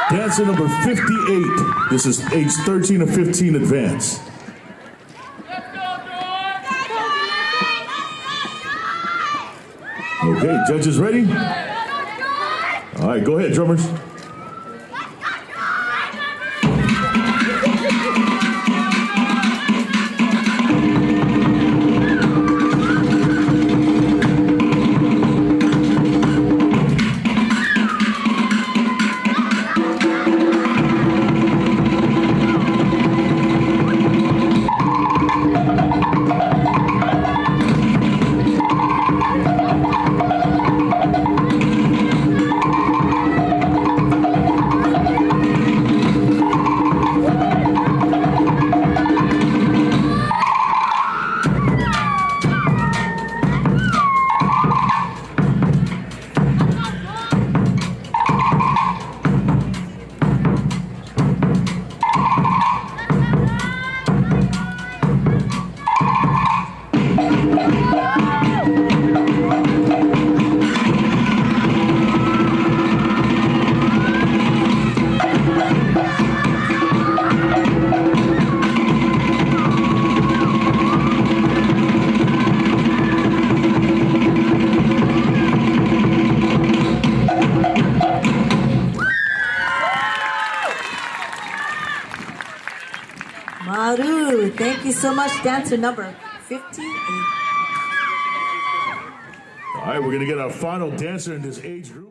Dancer number 58. This is age 13 to 15 advance. Okay, judges ready? All right, go ahead, drummers. Maru, thank you so much, dancer number 58. All right, we're going to get our final dancer in this age group.